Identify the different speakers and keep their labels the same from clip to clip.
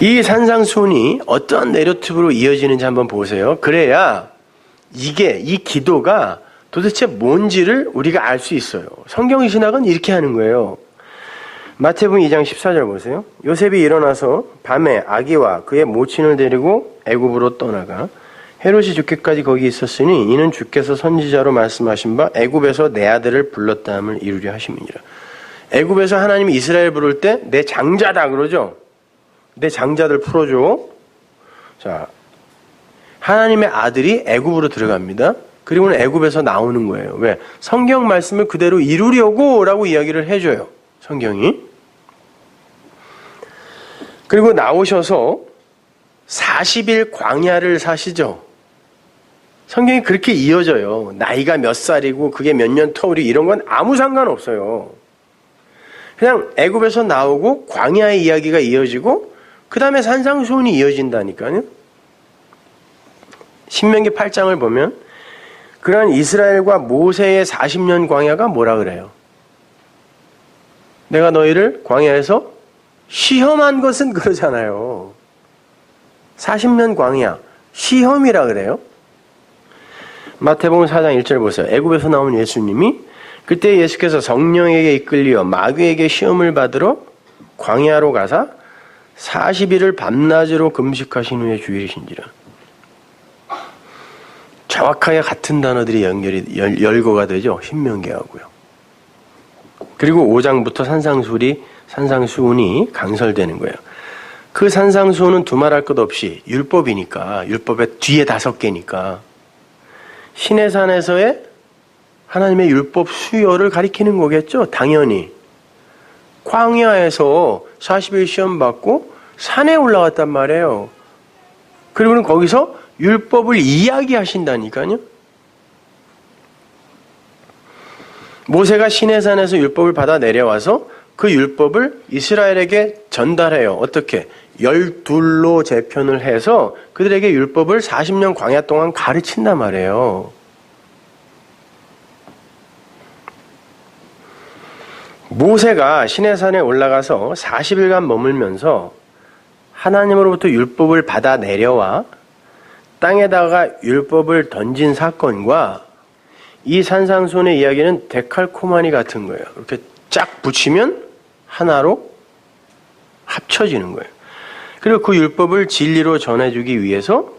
Speaker 1: 이 산상수훈이 어떠한 내러티브로 이어지는지 한번 보세요. 그래야 이 기도가 도대체 뭔지를 우리가 알 수 있어요. 성경 신학은 이렇게 하는 거예요. 마태복음 2장 14절 보세요. 요셉이 일어나서 밤에 아기와 그의 모친을 데리고 애굽으로 떠나가 헤롯이 죽기까지 거기 있었으니 이는 주께서 선지자로 말씀하신 바 애굽에서 내 아들을 불렀다 함을 이루려 하심이니라. 애굽에서 하나님이 이스라엘 부를 때 내 장자다 그러죠. 내 장자들 풀어줘. 자, 하나님의 아들이 애굽으로 들어갑니다. 그리고는 애굽에서 나오는 거예요. 왜? 성경 말씀을 그대로 이루려고 라고 이야기를 해줘요. 성경이. 그리고 나오셔서 40일 광야를 사시죠. 성경이 그렇게 이어져요. 나이가 몇 살이고 그게 몇 년 터울이 이런 건 아무 상관없어요. 그냥 애굽에서 나오고 광야의 이야기가 이어지고 그 다음에 산상수훈이 이어진다니까요. 신명기 8장을 보면 그러한 이스라엘과 모세의 40년 광야가 뭐라 그래요? 내가 너희를 광야에서 시험한 것은 그러잖아요. 40년 광야, 시험이라 그래요. 마태복음 4장 1절 보세요. 애굽에서 나온 예수님이 그때 예수께서 성령에게 이끌려 마귀에게 시험을 받으러 광야로 가사 40일을 밤낮으로 금식하신 후에 주일이신지라. 정확하게 같은 단어들이 열거가 되죠. 신명기하고요. 그리고 5장부터 산상수훈이 강설되는 거예요. 그 산상수훈은 두말할 것 없이 율법이니까, 율법의 뒤에 5개니까 신의 산에서의 하나님의 율법 수요를 가리키는 거겠죠. 당연히. 광야에서 40일 시험 받고 산에 올라갔단 말이에요. 그리고는 거기서 율법을 이야기하신다니까요. 모세가 시내산에서 율법을 받아 내려와서 그 율법을 이스라엘에게 전달해요. 어떻게? 12로 재편을 해서 그들에게 율법을 40년 광야 동안 가르친단 말이에요. 모세가 시내산에 올라가서 40일간 머물면서 하나님으로부터 율법을 받아 내려와 땅에다가 율법을 던진 사건과 이 산상수훈의 이야기는 데칼코마니 같은 거예요. 이렇게 쫙 붙이면 하나로 합쳐지는 거예요. 그리고 그 율법을 진리로 전해주기 위해서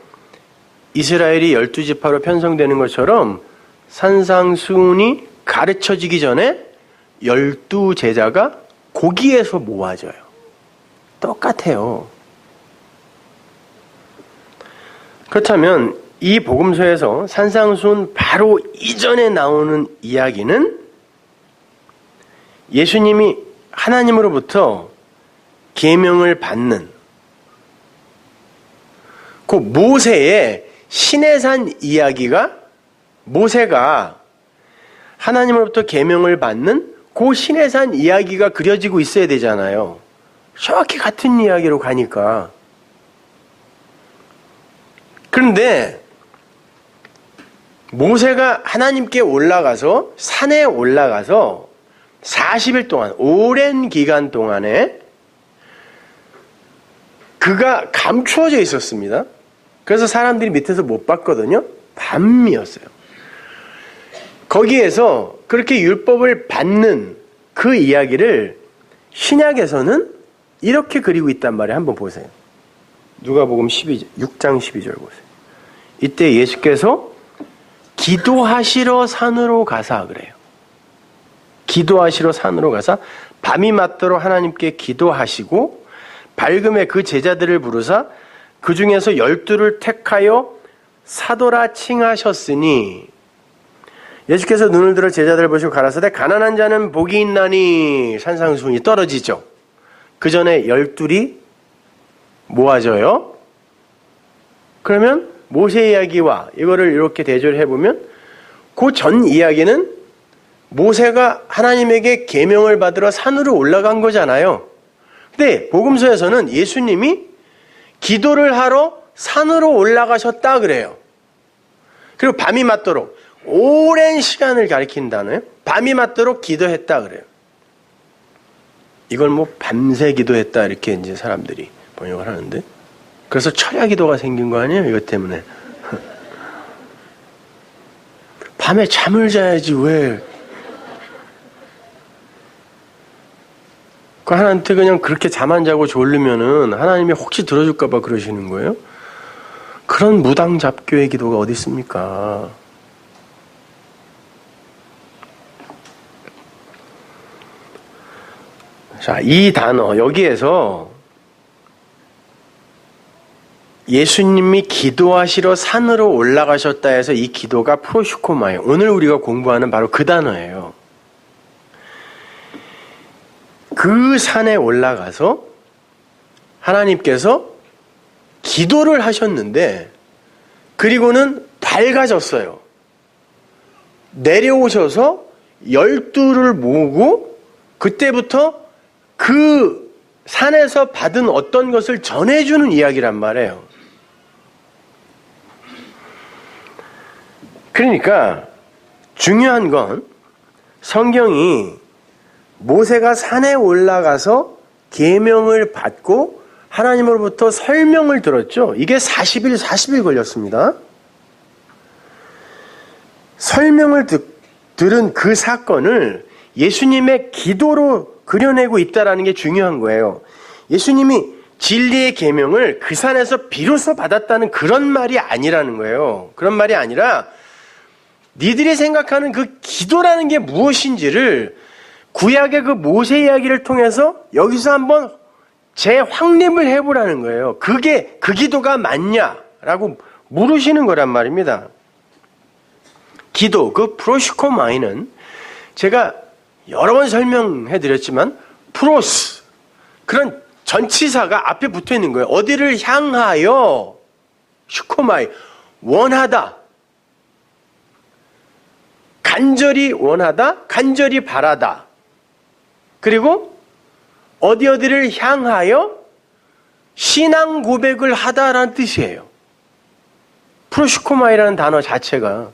Speaker 1: 이스라엘이 12지파로 편성되는 것처럼 산상수훈이 가르쳐지기 전에 12제자가 거기에서 모아져요. 똑같아요. 그렇다면 이 복음서에서 산상수훈 바로 이전에 나오는 이야기는 예수님이 하나님으로부터 계명을 받는 그 모세의 시내산 이야기가 모세가 하나님으로부터 계명을 받는 그 시내산 이야기가 그려지고 있어야 되잖아요. 정확히 같은 이야기로 가니까. 그런데 모세가 하나님께 올라가서 산에 올라가서 40일 동안 오랜 기간 동안에 그가 감추어져 있었습니다. 그래서 사람들이 밑에서 못 봤거든요. 밤이었어요. 거기에서 그렇게 율법을 받는 그 이야기를 신약에서는 이렇게 그리고 있단 말이에요. 한번 보세요. 누가복음 6장 12절 보세요. 이때 예수께서 기도하시러 산으로 가사 그래요. 기도하시러 산으로 가사 밤이 맞도록 하나님께 기도하시고 밝음에 그 제자들을 부르사 그 중에서 12를 택하여 사도라 칭하셨으니 예수께서 눈을 들어 제자들을 보시고 가라사대 가난한 자는 복이 있나니 산상수훈이 떨어지죠. 그 전에 12이 모아져요. 그러면 모세 이야기와 이거를 이렇게 대조를 해보면 그 전 이야기는 모세가 하나님에게 계명을 받으러 산으로 올라간 거잖아요. 근데 복음서에서는 예수님이 기도를 하러 산으로 올라가셨다 그래요. 그리고 밤이 맞도록 오랜 시간을 가리킨다네요. 밤이 맞도록 기도했다 그래요. 이걸 뭐 밤새 기도했다 이렇게 이제 사람들이 번역을 하는데. 그래서 철야 기도가 생긴 거 아니에요? 이것 때문에. 밤에 잠을 자야지 왜. 그 하나님한테 그냥 그렇게 잠 안 자고 졸리면은 하나님이 혹시 들어줄까 봐 그러시는 거예요? 그런 무당 잡교의 기도가 어디 있습니까? 자, 이 단어 여기에서 예수님이 기도하시러 산으로 올라가셨다 해서 이 기도가 프로슈코마예요. 오늘 우리가 공부하는 바로 그 단어예요. 그 산에 올라가서 하나님께서 기도를 하셨는데 그리고는 밝아졌어요. 내려오셔서 12를 모으고 그때부터 그 산에서 받은 어떤 것을 전해주는 이야기란 말이에요. 그러니까 중요한 건 성경이 모세가 산에 올라가서 계명을 받고 하나님으로부터 설명을 들었죠. 이게 40일 걸렸습니다. 설명을 들은 그 사건을 예수님의 기도로 그려내고 있다는 게 중요한 거예요. 예수님이 진리의 계명을 그 산에서 비로소 받았다는 그런 말이 아니라는 거예요. 그런 말이 아니라 니들이 생각하는 그 기도라는 게 무엇인지를 구약의 그 모세 이야기를 통해서 여기서 한번 재확립을 해보라는 거예요. 그게 그 기도가 맞냐라고 물으시는 거란 말입니다. 기도, 그 프로시코마이는 제가 여러 번 설명해 드렸지만 프로스, 그런 전치사가 앞에 붙어 있는 거예요. 어디를 향하여, 슈코마이, 원하다, 간절히 원하다, 간절히 바라다, 그리고 어디를 향하여 신앙 고백을 하다라는 뜻이에요. 프로시코마이라는 단어 자체가.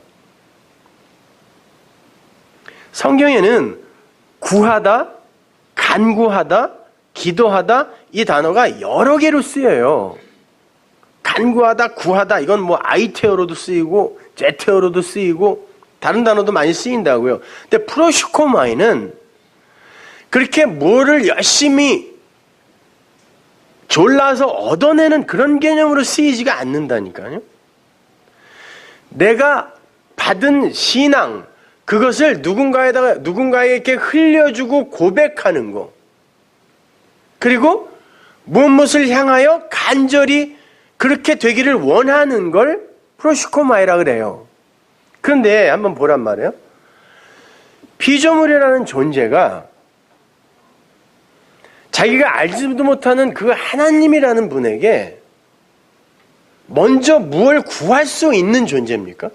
Speaker 1: 성경에는 구하다, 간구하다, 기도하다 이 단어가 여러 개로 쓰여요. 간구하다, 구하다 이건 뭐 아이테어로도 쓰이고 제테어로도 쓰이고 다른 단어도 많이 쓰인다고요. 근데 프로시코마이는 그렇게 뭐를 열심히 졸라서 얻어내는 그런 개념으로 쓰이지가 않는다니까요. 내가 받은 신앙, 그것을 누군가에게 흘려주고 고백하는 거. 그리고 무엇을 향하여 간절히 그렇게 되기를 원하는 걸 프로시코마이라 그래요. 그런데 한번 보란 말이에요. 피조물이라는 존재가 자기가 알지도 못하는 그 하나님이라는 분에게 먼저 무엇을 구할 수 있는 존재입니까?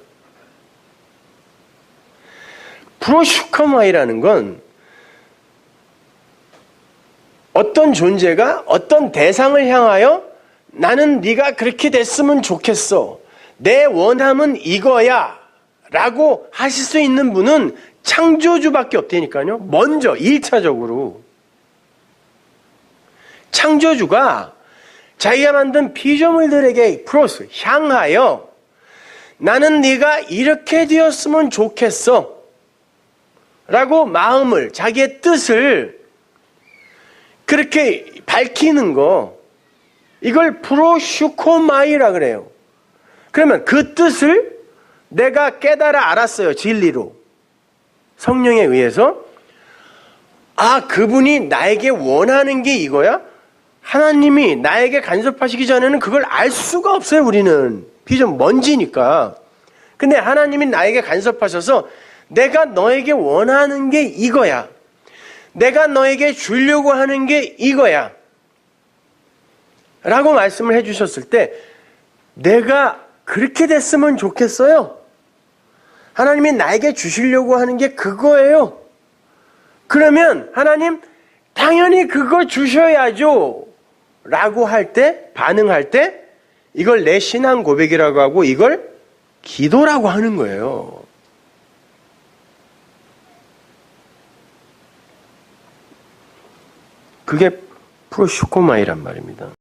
Speaker 1: 프로슈커마이라는 건 어떤 존재가 어떤 대상을 향하여 나는 네가 그렇게 됐으면 좋겠어. 내 원함은 이거야. 라고 하실 수 있는 분은 창조주밖에 없다니까요. 먼저 1차적으로. 창조주가 자기가 만든 피조물들에게 프로스, 향하여 나는 네가 이렇게 되었으면 좋겠어. 라고 마음을, 자기의 뜻을 그렇게 밝히는 거, 이걸 프로슈코마이라 그래요. 그러면 그 뜻을 내가 깨달아 알았어요. 진리로. 성령에 의해서. 아, 그분이 나에게 원하는 게 이거야? 하나님이 나에게 간섭하시기 전에는 그걸 알 수가 없어요. 우리는 비전 먼지니까. 근데 하나님이 나에게 간섭하셔서 내가 너에게 원하는 게 이거야. 내가 너에게 주려고 하는 게 이거야. 라고 말씀을 해주셨을 때 내가 그렇게 됐으면 좋겠어요. 하나님이 나에게 주시려고 하는 게 그거예요. 그러면 하나님 당연히 그거 주셔야죠. 라고 할 때, 반응할 때 이걸 내 신앙 고백이라고 하고 이걸 기도라고 하는 거예요. 그게 프로슈코마이란 말입니다.